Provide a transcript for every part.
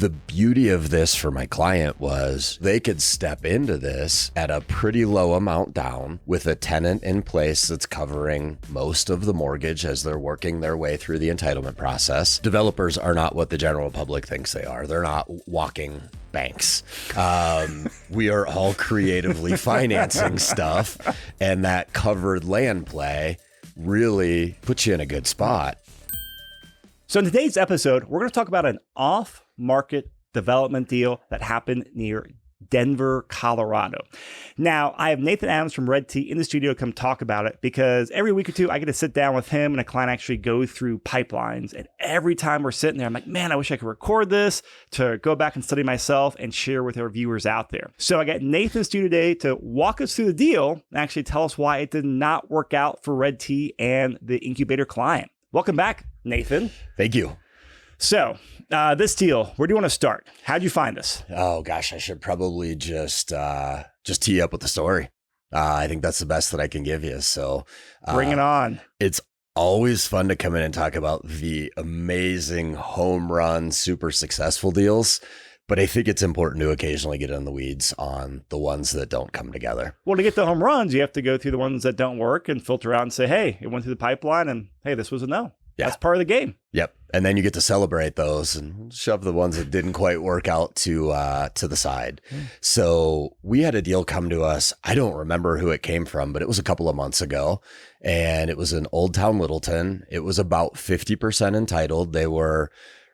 The beauty of this for my client was they could step into this at a pretty low amount down with a tenant in place that's covering most of the mortgage as they're working their way through the entitlement process. Developers are not what the general public thinks they are. They're not walking banks. We are all creatively financing stuff, and that covered land play really puts you in a good spot. So in today's episode, we're going to talk about an off-market development deal that happened near Denver, Colorado. Now, I have Nathan Adams from redT in the studio to come talk about it because every week or two, I get to sit down with him and a client actually go through pipelines. And every time we're sitting there, I'm like, man, I wish I could record this to go back and study myself and share with our viewers out there. So I got Nathan in the studio today to walk us through the deal and actually tell us why it did not work out for redT and the incubator client. Welcome back, Nathan. Thank you. So this deal, where do you want to start? How'd you find this? Oh gosh, I should probably just tee up with the story. I think that's the best that I can give you. So bring it on. It's always fun to come in and talk about the amazing home run, super successful deals. But I think it's important to occasionally get in the weeds on the ones that don't come together. Well, to get the home runs, you have to go through the ones that don't work and filter out and say, hey, it went through the pipeline and hey, this was a no. Yeah. That's part of the game. Yep. And then you get to celebrate those and shove the ones that didn't quite work out to the side. So we had a deal come to us. I don't remember who it came from, but it was a couple of months ago. And it was in Old Town Littleton. It was about 50% entitled. They were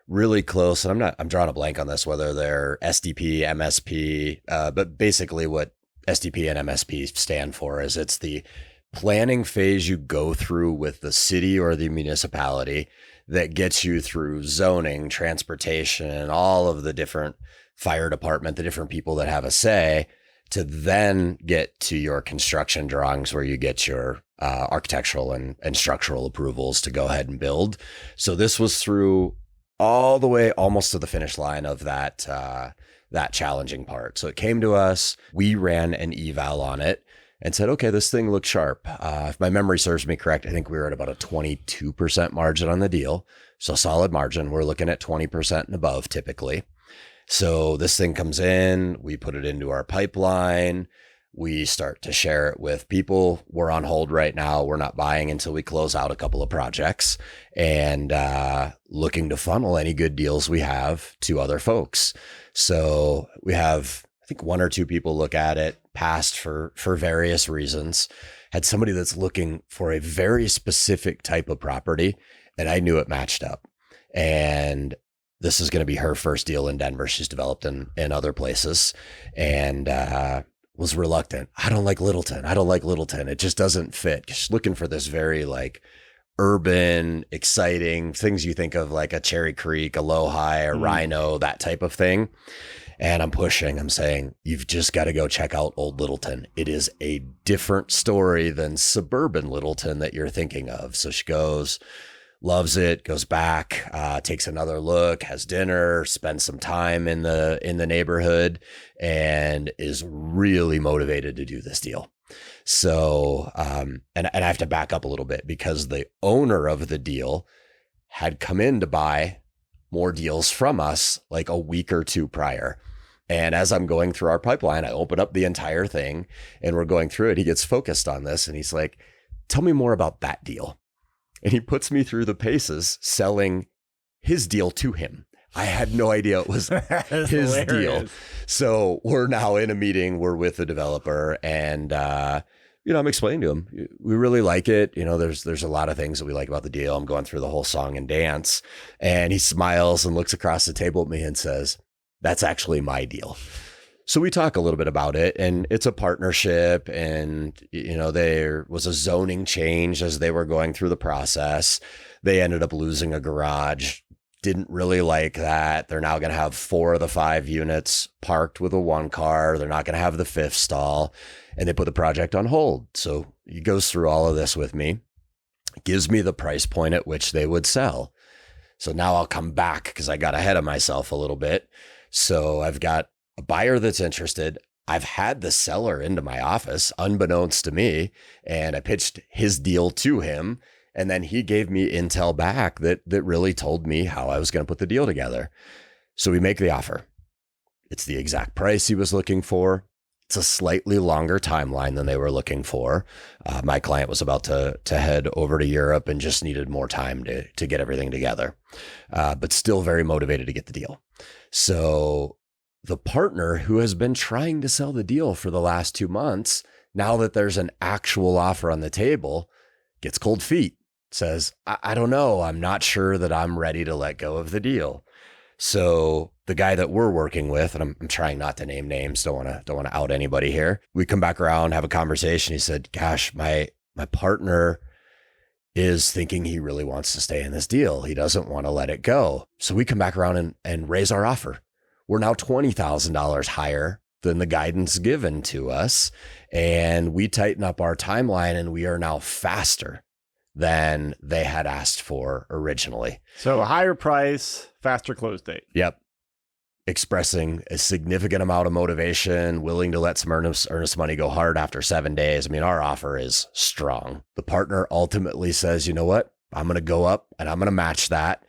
really close. And I'm drawing a blank on this, whether they're SDP, MSP, but basically what SDP and MSP stand for is it's the planning phase you go through with the city or the municipality that gets you through zoning, transportation, all of the different fire department, the different people that have a say, to then get to your construction drawings where you get your architectural and structural approvals to go ahead and build. So this was through all the way almost to the finish line of that challenging part. So it came to us, we ran an eval on it and said, okay, this thing looks sharp. If my memory serves me correct, I think we were at about a 22% margin on the deal. So solid margin. We're looking at 20% and above typically. So this thing comes in, we put it into our pipeline. We start to share it with people. We're on hold right now. We're not buying until we close out a couple of projects and looking to funnel any good deals we have to other folks. So we have, I think, one or two people look at it, passed for various reasons, had somebody that's looking for a very specific type of property, and I knew it matched up. And this is going to be her first deal in Denver. She's developed in other places and was reluctant. I don't like Littleton. It just doesn't fit. She's looking for this very like urban, exciting things you think of like a Cherry Creek, a Lowhigh, a Rhino, that type of thing. And I'm saying, you've just got to go check out Old Littleton. It is a different story than suburban Littleton that you're thinking of. So she goes, loves it, goes back, takes another look, has dinner, spends some time in the neighborhood, and is really motivated to do this deal. So, and I have to back up a little bit because the owner of the deal had come in to buy more deals from us like a week or two prior. And as I'm going through our pipeline, I open up the entire thing and we're going through it. He gets focused on this and he's like, tell me more about that deal. And he puts me through the paces selling his deal to him. I had no idea it was his deal. So we're now in a meeting. We're with the developer and, I'm explaining to him, we really like it. There's a lot of things that we like about the deal. I'm going through the whole song and dance, and he smiles and looks across the table at me and says, that's actually my deal. So we talk a little bit about it, and it's a partnership, and, there was a zoning change as they were going through the process. They ended up losing a garage. Didn't really like that. They're now going to have 4 of the 5 units parked with a 1 car. They're not going to have the 5th stall, and they put the project on hold. So he goes through all of this with me, gives me the price point at which they would sell. So now I'll come back because I got ahead of myself a little bit. So I've got a buyer that's interested. I've had the seller into my office unbeknownst to me, and I pitched his deal to him. And then he gave me intel back that really told me how I was going to put the deal together. So we make the offer. It's the exact price he was looking for. It's a slightly longer timeline than they were looking for. My client was about to head over to Europe and just needed more time to get everything together, but still very motivated to get the deal. So the partner who has been trying to sell the deal for the last 2 months, now that there's an actual offer on the table, gets cold feet, says, I don't know. I'm not sure that I'm ready to let go of the deal. So the guy that we're working with, and I'm trying not to name names, don't want to out anybody here. We come back around, have a conversation. He said, gosh, my partner is thinking he really wants to stay in this deal. He doesn't want to let it go. So we come back around and raise our offer. We're now $20,000 higher than the guidance given to us. And we tighten up our timeline, and we are now faster than they had asked for originally. So a higher price, faster close date. Yep. Expressing a significant amount of motivation, willing to let some earnest money go hard after 7 days. I mean, our offer is strong. The partner ultimately says, you know what? I'm going to go up and I'm going to match that.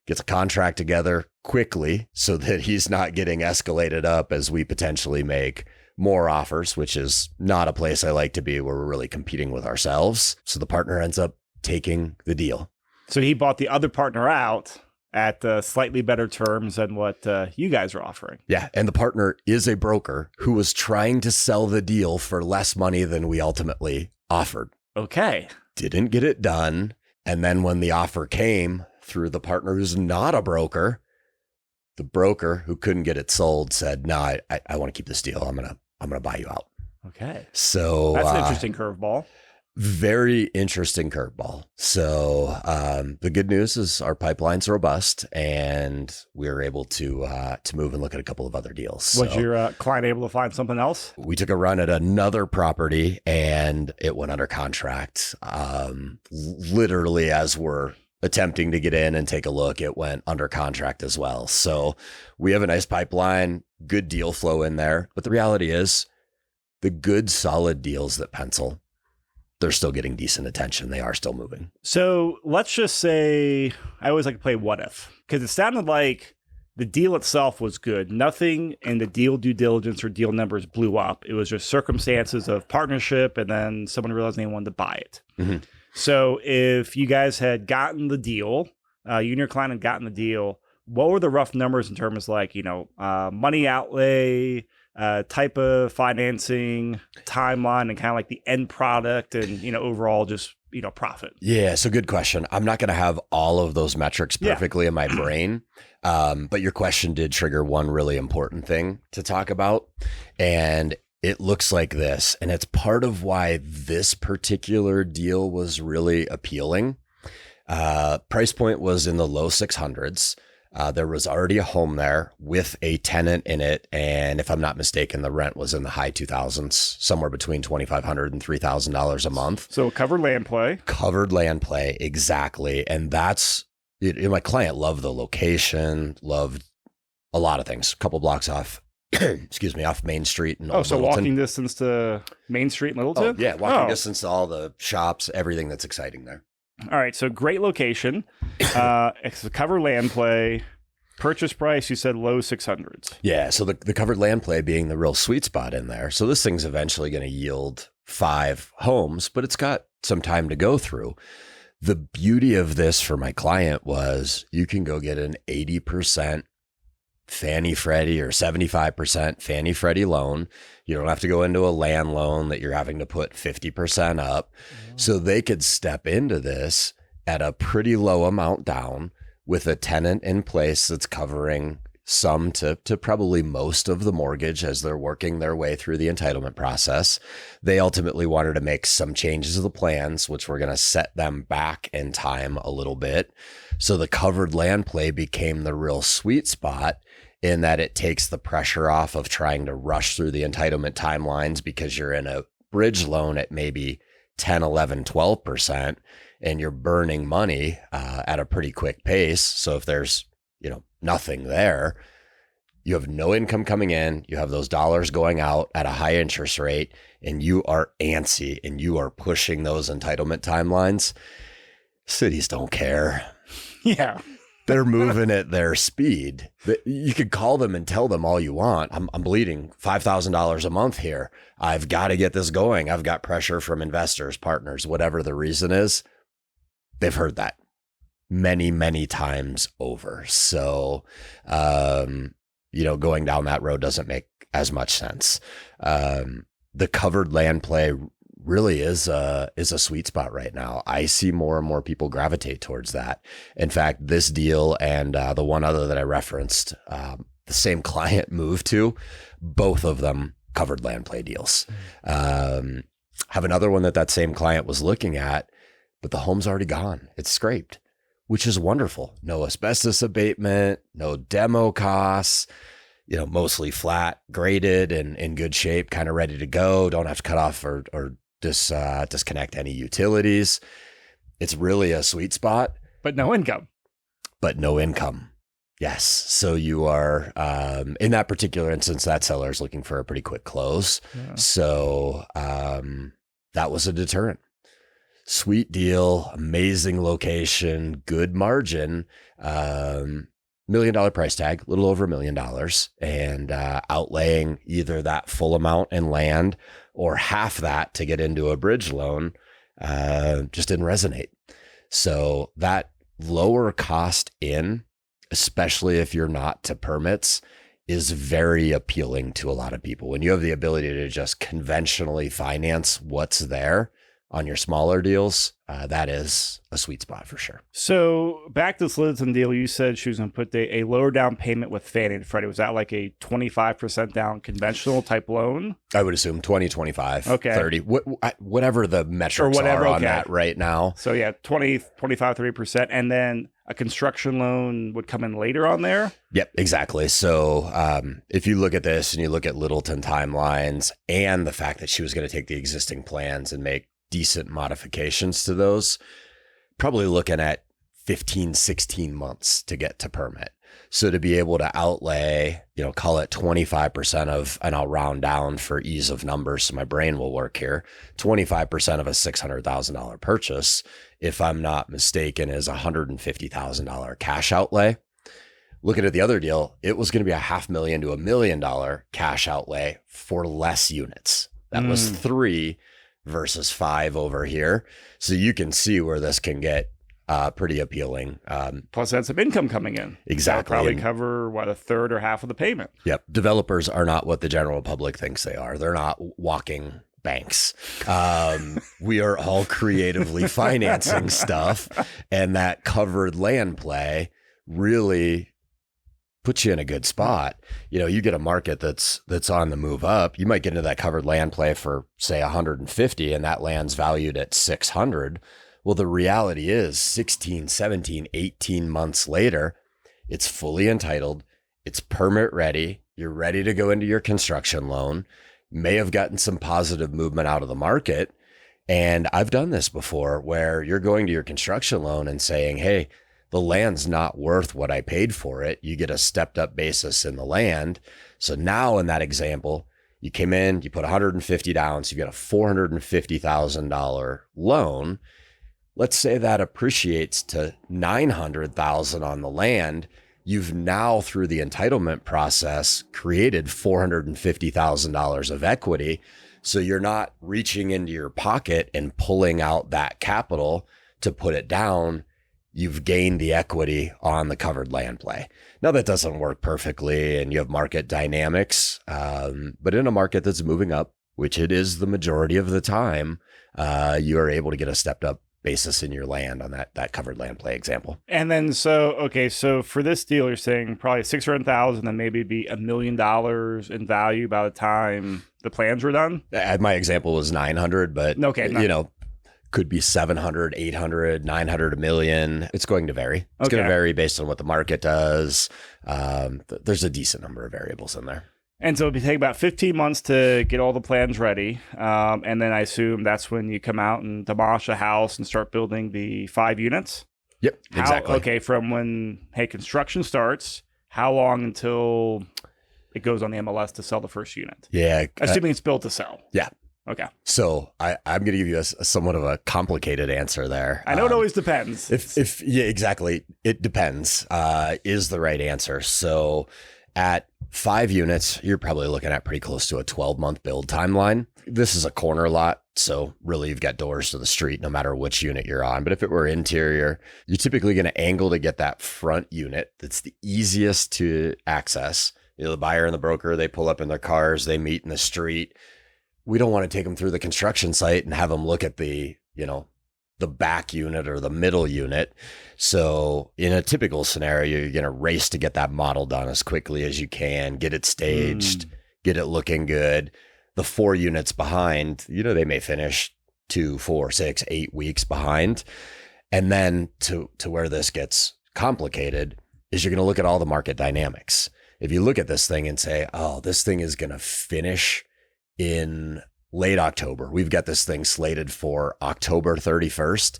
Gets a contract together quickly so that he's not getting escalated up as we potentially make more offers, which is not a place I like to be, where we're really competing with ourselves. So the partner ends up taking the deal. So he bought the other partner out at slightly better terms than what you guys are offering. Yeah. And the partner is a broker who was trying to sell the deal for less money than we ultimately offered. Okay. Didn't get it done. And then when the offer came through the partner who's not a broker, the broker who couldn't get it sold said, no, I want to keep this deal. I'm going to buy you out. Okay. So that's an interesting curveball. Very interesting curveball. So the good news is our pipeline's robust, and we were able to move and look at a couple of other deals. Was your client able to find something else? We took a run at another property, and it went under contract. Literally, as we're attempting to get in and take a look, it went under contract as well. So we have a nice pipeline, good deal flow in there. But the reality is, the good, solid deals that pencil, they're still getting decent attention. They are still moving. So let's just say, I always like to play what if, because it sounded like the deal itself was good. Nothing in the deal due diligence or deal numbers blew up. It was just circumstances of partnership, and then someone realized they wanted to buy it. Mm-hmm. So if you guys had gotten the deal, you and your client had gotten the deal, what were the rough numbers in terms of like, money outlay, type of financing, timeline, and kind of like the end product and, overall just, profit? Yeah. So good question. I'm not going to have all of those metrics perfectly in my brain. But your question did trigger one really important thing to talk about. And it looks like this, and it's part of why this particular deal was really appealing. Price point was in the low 600s. There was already a home there with a tenant in it. And if I'm not mistaken, the rent was in the high 2000s, somewhere between $2,500 and $3,000 a month. So covered land play. Covered land play, exactly. And that's, my client loved the location, loved a lot of things, a couple blocks off, off Main Street. And so Littleton. Walking distance to Main Street in Littleton? Oh, yeah, walking distance to all the shops, everything that's exciting there. All right, so great location. It's a covered land play. Purchase price, you said low 600s. Yeah, so the covered land play being the real sweet spot in there. So this thing's eventually going to yield 5 homes, but it's got some time to go through. The beauty of this for my client was you can go get an 80% Fannie Freddie or 75% Fannie Freddie loan. You don't have to go into a land loan that you're having to put 50% up. So they could step into this at a pretty low amount down with a tenant in place that's covering some to probably most of the mortgage as they're working their way through the entitlement process. They ultimately wanted to make some changes to the plans, which were going to set them back in time a little bit. So the covered land play became the real sweet spot in that it takes the pressure off of trying to rush through the entitlement timelines because you're in a bridge loan at maybe 10, 11, 12%, and you're burning money at a pretty quick pace. So if there's, nothing there, you have no income coming in, you have those dollars going out at a high interest rate, and you are antsy and you are pushing those entitlement timelines. Cities don't care. Yeah. They're moving at their speed. You could call them and tell them all you want. I'm bleeding $5,000 a month here. I've got to get this going. I've got pressure from investors, partners, whatever the reason is. They've heard that many, many times over. So, going down that road doesn't make as much sense. The covered land play really is a sweet spot right now. I see more and more people gravitate towards that. In fact, this deal and the one other that I referenced, the same client moved to, both of them covered land play deals. Have another one that same client was looking at, but the home's already gone. It's scraped, which is wonderful. No asbestos abatement, no demo costs, mostly flat, graded and in good shape, kind of ready to go. Don't have to cut off or disconnect any utilities. It's really a sweet spot. But no income. Yes. So you are, in that particular instance, that seller is looking for a pretty quick close. Yeah. So that was a deterrent. Sweet deal, amazing location, good margin, $1 million price tag, a little over $1 million, and outlaying either that full amount in land or half that to get into a bridge loan just didn't resonate. So that lower cost in, especially if you're not to permits, is very appealing to a lot of people. When you have the ability to just conventionally finance what's there on your smaller deals, that is a sweet spot for sure. So back to this Littleton deal, you said she was going to put a lower down payment with Fannie and Freddie. Was that like a 25% down conventional type loan? I would assume 20, 25, okay. 30, whatever the metrics are on that right now. So yeah, 20, 25, 30%. And then a construction loan would come in later on there? Yep, exactly. So if you look at this and you look at Littleton timelines and the fact that she was going to take the existing plans and make decent modifications to those, probably looking at 15, 16 months to get to permit. So to be able to outlay, call it 25% of, and I'll round down for ease of numbers so my brain will work here, 25% of a $600,000 purchase, if I'm not mistaken, is $150,000 cash outlay. Looking at the other deal, it was going to be $500,000 to $1 million cash outlay for less units. That was 3 versus 5 over here. So you can see where this can get pretty appealing. Plus that's some income coming in. Exactly. That'll probably cover a third or half of the payment. Yep. Developers are not what the general public thinks they are. They're not walking banks. We are all creatively financing stuff, and that covered land play really puts you in a good spot. You get a market that's on the move up. You might get into that covered land play for say 150 and that land's valued at 600. Well, the reality is 16, 17, 18 months later, it's fully entitled. It's permit ready. You're ready to go into your construction loan. May have gotten some positive movement out of the market. And I've done this before where you're going to your construction loan and saying, hey, the land's not worth what I paid for it. You get a stepped up basis in the land. So now in that example, you came in, you put 150 down. So you got a $450,000 loan. Let's say that appreciates to 900,000 on the land. You've now, through the entitlement process, created $450,000 of equity. So you're not reaching into your pocket and pulling out that capital to put it down. You've gained the equity on the covered land play. Now that doesn't work perfectly and you have market dynamics, but in a market that's moving up, which it is the majority of the time, you are able to get a stepped up basis in your land on that covered land play example. And then, so for this deal, you're saying probably 600,000 and maybe be $1 million in value by the time the plans were done. My example was 900, but could be 700, 800, 900, $1 million. It's going to vary. It's going to vary based on what the market does. There's a decent number of variables in there. And so it'd take about 15 months to get all the plans ready. And then I assume that's when you come out and demolish a house and start building the 5 units. Yep, exactly. From when, construction starts, how long until it goes on the MLS to sell the first unit? Yeah. Assuming it's built to sell. Yeah. Okay. So I'm going to give you a somewhat of a complicated answer there. I know it always depends. Yeah, exactly. It depends, is the right answer. So at 5 units, you're probably looking at pretty close to a 12-month build timeline. This is a corner lot, so really you've got doors to the street no matter which unit you're on. But if it were interior, you're typically going to angle to get that front unit that's the easiest to access. The buyer and the broker, they pull up in their cars, they meet in the street. We don't want to take them through the construction site and have them look at the back unit or the middle unit. So in a typical scenario, you're going to race to get that model done as quickly as you can, get it staged, get it looking good. The 4 units behind, they may finish 2, 4, 6, 8 weeks behind. And then to where this gets complicated is you're going to look at all the market dynamics. If you look at this thing and say, oh, this thing is going to finish in late October. We've got this thing slated for October 31st.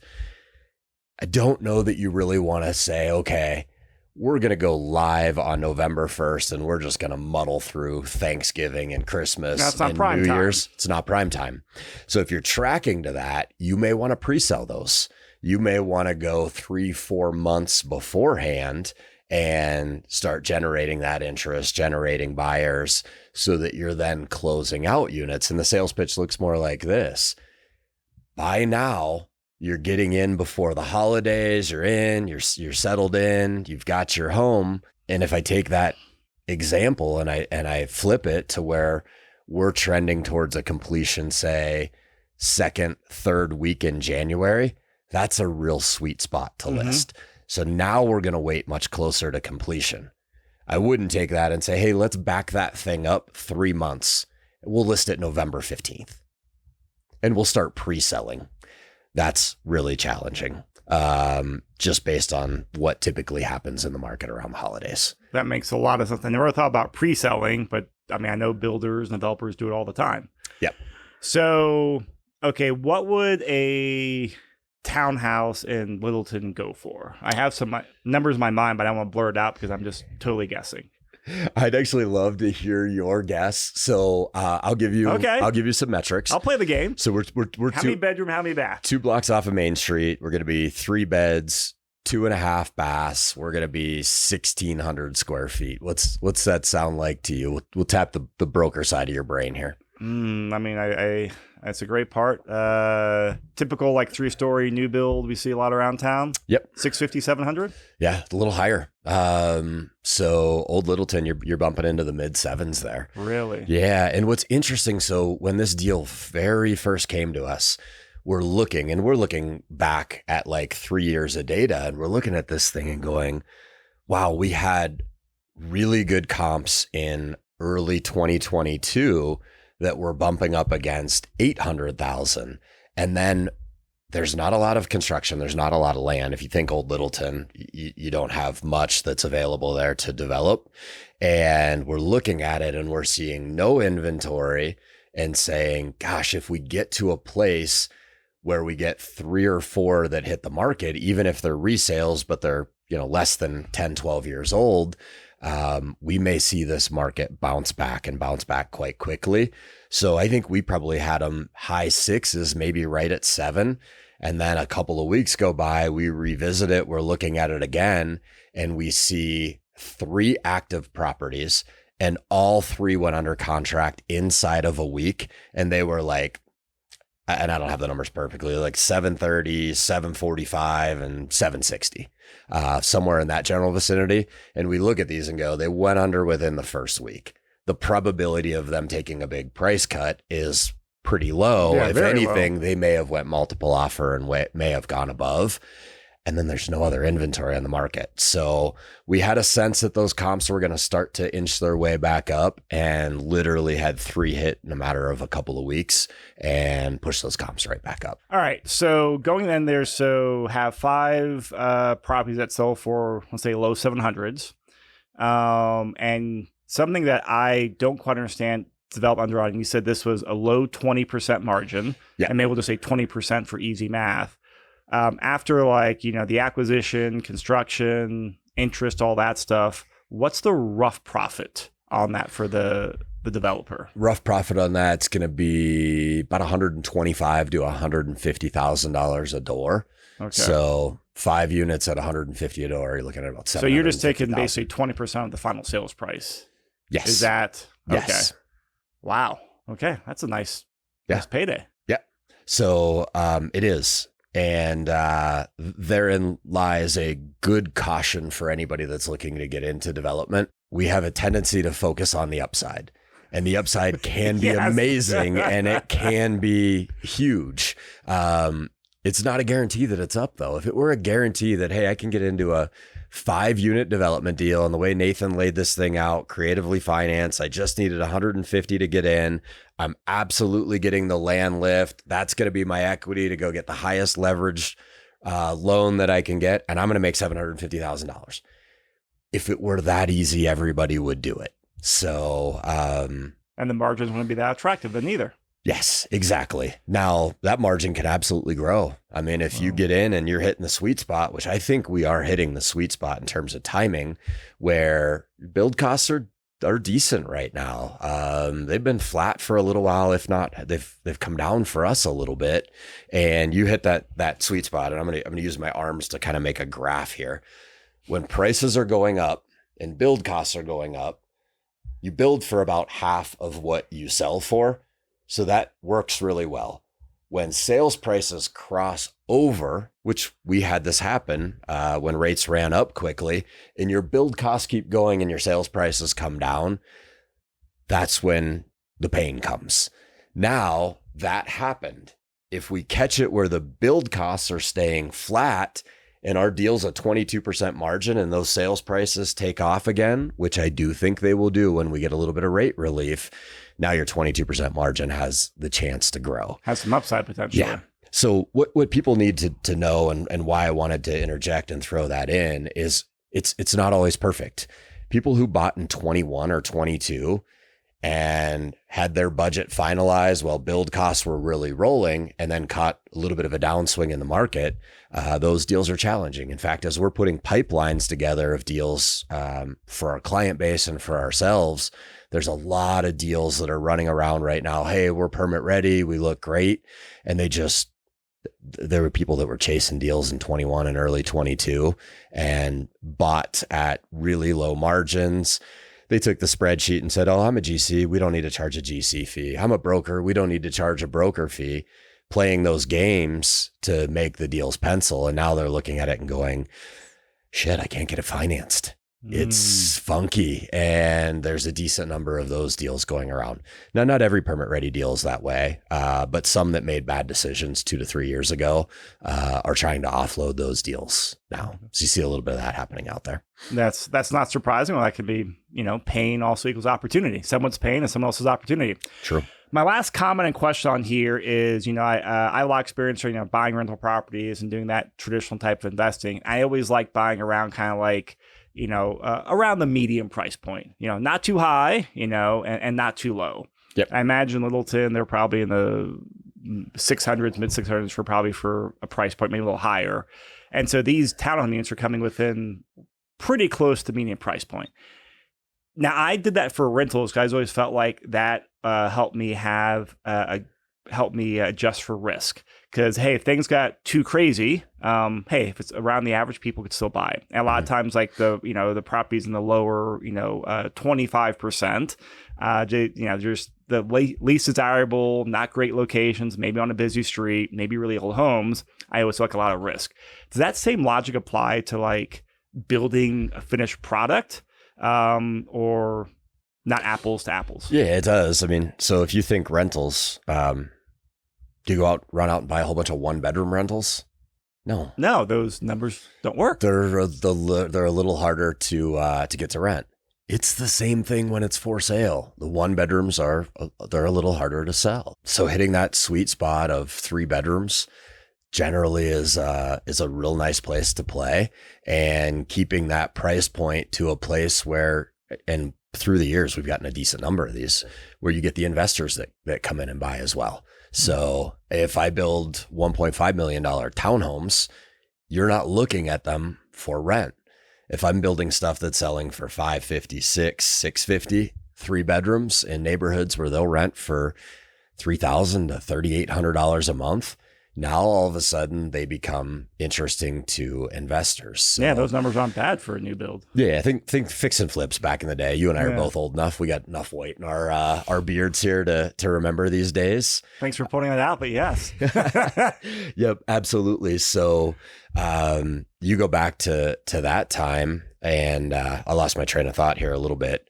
I don't know that you really want to say, okay, we're going to go live on November 1st and we're just going to muddle through Thanksgiving and Christmas and New Year's. It's not prime time. So if you're tracking to that, you may want to pre-sell those. You may want to go 3-4 months beforehand and start generating that interest, generating buyers so that you're then closing out units. And the sales pitch looks more like this. Buy now, you're getting in before the holidays, you're settled in, you've got your home. And if I take that example and I flip it to where we're trending towards a completion, say 2nd, 3rd week in January, that's a real sweet spot to list. So now we're going to wait much closer to completion. I wouldn't take that and say, hey, let's back that thing up 3 months. We'll list it November 15th and we'll start pre-selling. That's really challenging, just based on what typically happens in the market around the holidays. That makes a lot of sense. I never thought about pre-selling, but I mean, I know builders and developers do it all the time. Yep. So, okay, what would a townhouse in Littleton go for? I have some numbers in my mind, but I don't want to blur it out because I'm just totally guessing. I'd actually love to hear your guess. So I'll give you some metrics. I'll play the game. So we're how many bedroom, how many bath? 2 blocks off of Main Street. We're going to be 3 beds, 2.5 baths. We're going to be 1,600 square feet. What's that sound like to you? We'll tap the broker side of your brain here. I mean, I that's a great part. Typical like 3-story new build we see a lot around town. Yep. 650, 700. Yeah, a little higher. So Old Littleton, you're bumping into the mid 7s there. Really? Yeah. And what's interesting, so when this deal very first came to us, we're looking back at like 3 years of data, and we're looking at this thing and going, wow, we had really good comps in early 2022 that we're bumping up against 800,000. And then there's not a lot of construction. There's not a lot of land. If you think Old Littleton, you don't have much that's available there to develop. And we're looking at it and we're seeing no inventory and saying, gosh, if we get to a place where we get 3 or 4 that hit the market, even if they're resales, but they're, less than 10, 12 years old, we may see this market bounce back quite quickly. So I think we probably had them high 6s, maybe right at 7. And then a couple of weeks go by, we revisit it. We're looking at it again and we see 3 active properties and all 3 went under contract inside of a week. And they were like, and I don't have the numbers perfectly, like 730, 745, and 760, somewhere in that general vicinity. And we look at these and go, they went under within the first week. The probability of them taking a big price cut is pretty low. Yeah, if anything, low. They may have went multiple offer and may have gone above. And then there's no other inventory on the market. So we had a sense that those comps were going to start to inch their way back up, and literally had 3 hit in a matter of a couple of weeks and push those comps right back up. All right. So going in there, have 5 properties that sell for, let's say, low 700s. And something that I don't quite understand, develop underwriting. You said this was a low 20% margin. Yeah. And maybe we'll just say 20% for easy math. After the acquisition, construction, interest, all that stuff, what's the rough profit on that for the the developer? Rough profit on that's going to be about $125,000 to $150,000 a door. Okay. So 5 units at $150 a door, you're looking at about $750,000. So you're just taking basically 20% of the final sales price. Yes. Is that okay? Yes. Wow. Okay, that's a nice payday. Yeah. So it is. And therein lies a good caution for anybody that's looking to get into development. We have a tendency to focus on the upside, and the upside can be amazing and it can be huge. It's not a guarantee that it's up though. If it were a guarantee that, hey, I can get into a 5-unit development deal, and the way Nathan laid this thing out, creatively financed, I just needed 150 to get in. I'm absolutely getting the land lift. That's going to be my equity to go get the highest leverage loan that I can get. And I'm going to make $750,000. If it were that easy, everybody would do it. So, and the margins wouldn't be that attractive then either. Yes, exactly. Now that margin can absolutely grow. I mean, if you get in and you're hitting the sweet spot, which I think we are hitting the sweet spot in terms of timing, where build costs are decent right now. They've been flat for a little while. If not, they've come down for us a little bit, and you hit that sweet spot. And I'm going to use my arms to kind of make a graph here. When prices are going up and build costs are going up, you build for about half of what you sell for. So that works really well. When sales prices cross over, which we had this happen when rates ran up quickly, and your build costs keep going and your sales prices come down, that's when the pain comes. Now that happened. If we catch it where the build costs are staying flat and our deal's a 22% margin and those sales prices take off again, which I do think they will do when we get a little bit of rate relief, now your 22% margin has the chance to grow. Has some upside potential. Yeah. So what people need to know, and why I wanted to interject and throw that in, is it's not always perfect. People who bought in 21 or 22 and had their budget finalized while build costs were really rolling and then caught a little bit of a downswing in the market, those deals are challenging. In fact, as we're putting pipelines together of deals for our client base and for ourselves, there's a lot of deals that are running around right now. Hey, we're permit ready. We look great. And there were people that were chasing deals in 21 and early 22 and bought at really low margins. They took the spreadsheet and said, oh, I'm a GC. We don't need to charge a GC fee. I'm a broker. We don't need to charge a broker fee, playing those games to make the deals pencil. And now they're looking at it and going, shit, I can't get it financed. It's funky. And there's a decent number of those deals going around. Now, not every permit ready deal is that way, but some that made bad decisions 2 to 3 years ago are trying to offload those deals now. So you see a little bit of that happening out there. That's not surprising. Well, that could be, pain also equals opportunity. Someone's pain and someone else's opportunity. True. My last comment and question on here is, I have a lot of experience, buying rental properties and doing that traditional type of investing. I always like buying around kind of like, around the medium price point, not too high, and not too low. Yep. I imagine Littleton, they're probably in the 600s, mid 600s for a price point, maybe a little higher. And so these townhome units are coming within pretty close to median price point. Now, I did that for rentals. Guys always felt like that helped me adjust for risk. Because, hey, if things got too crazy, hey, if it's around the average, people could still buy it. And a lot of times, like the properties in the lower, 25%, just the least desirable, not great locations, maybe on a busy street, maybe really old homes, I always took a lot of risk. Does that same logic apply to like building a finished product, or not apples to apples? Yeah, it does. I mean, so if you think rentals, do you run out and buy a whole bunch of 1-bedroom rentals? No, those numbers don't work. They're a little harder to get to rent. It's the same thing when it's for sale. The 1-bedrooms they're a little harder to sell. So hitting that sweet spot of 3 bedrooms generally is a real nice place to play, and keeping that price point to a place where, and through the years, we've gotten a decent number of these where you get the investors that come in and buy as well. So if I build $1.5 million townhomes, you're not looking at them for rent. If I'm building stuff that's selling for $550, $650, 3 bedrooms in neighborhoods where they'll rent for $3,000 to $3,800 a month. Now, all of a sudden, they become interesting to investors. So, yeah, those numbers aren't bad for a new build. Yeah, I think fix and flips back in the day. You and I are both old enough. We got enough weight in our beards here to remember these days. Thanks for pointing that out, but yes. Yep, absolutely. So you go back to that time, and I lost my train of thought here a little bit.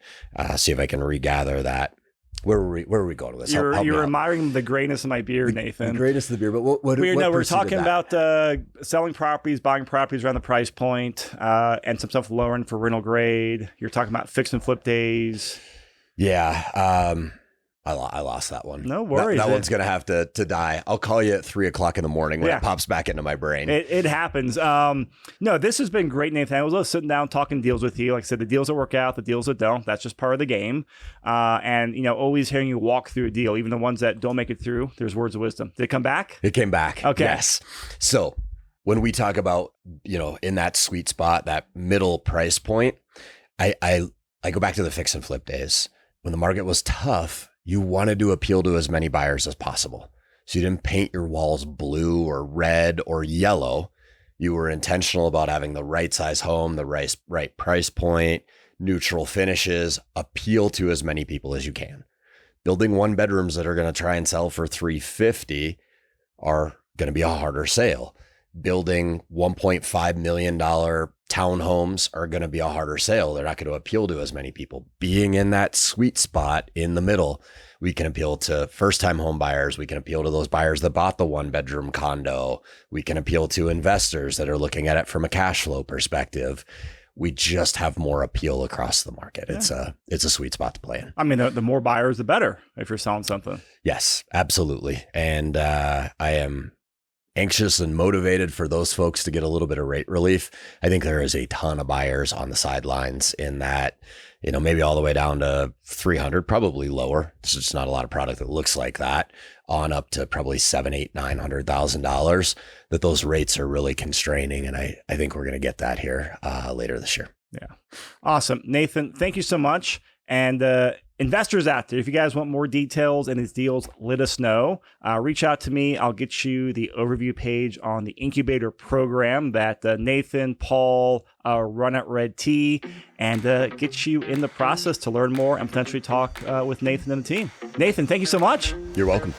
See if I can regather that. Where were we going with this? You're admiring the greatness of my beard, Nathan. The greatness of the beard. But what we're talking about selling properties, buying properties around the price point, and some stuff lowering for rental grade. You're talking about fix and flip days. Yeah. I lost that one. No worries. That one's going to have to die. I'll call you at 3:00 in the morning when it pops back into my brain. It happens. No, this has been great, Nathan. I was sitting down talking deals with you. Like I said, the deals that work out, the deals that don't, that's just part of the game. And, always hearing you walk through a deal, even the ones that don't make it through, there's words of wisdom. Did it come back? It came back. Okay. Yes. So when we talk about, in that sweet spot, that middle price point, I go back to the fix and flip days. When the market was tough, you wanted to appeal to as many buyers as possible. So you didn't paint your walls blue or red or yellow. You were intentional about having the right size home, the right price point, neutral finishes, appeal to as many people as you can. Building 1 bedrooms that are going to try and sell for $350 are going to be a harder sale. Building $1.5 million townhomes are going to be a harder sale. They're not going to appeal to as many people. Being in that sweet spot in the middle, we can appeal to first-time home buyers. We can appeal to those buyers that bought the 1-bedroom condo. We can appeal to investors that are looking at it from a cash flow perspective. We just have more appeal across the market. Yeah. It's a sweet spot to play in. I mean, the more buyers, the better if you're selling something. Yes, absolutely. And I am anxious and motivated for those folks to get a little bit of rate relief. I think there is a ton of buyers on the sidelines in that, maybe all the way down to 300, probably lower. There's just not a lot of product that looks like that, on up to probably $700,000, $800,000, $900,000, that those rates are really constraining. And I think we're going to get that here later this year. Yeah. Awesome. Nathan, thank you so much. And investors out there, if you guys want more details and these deals, let us know. Reach out to me. I'll get you the overview page on the incubator program that Nathan, Paul run at redT, and get you in the process to learn more and potentially talk with Nathan and the team. Nathan, thank you so much. You're welcome.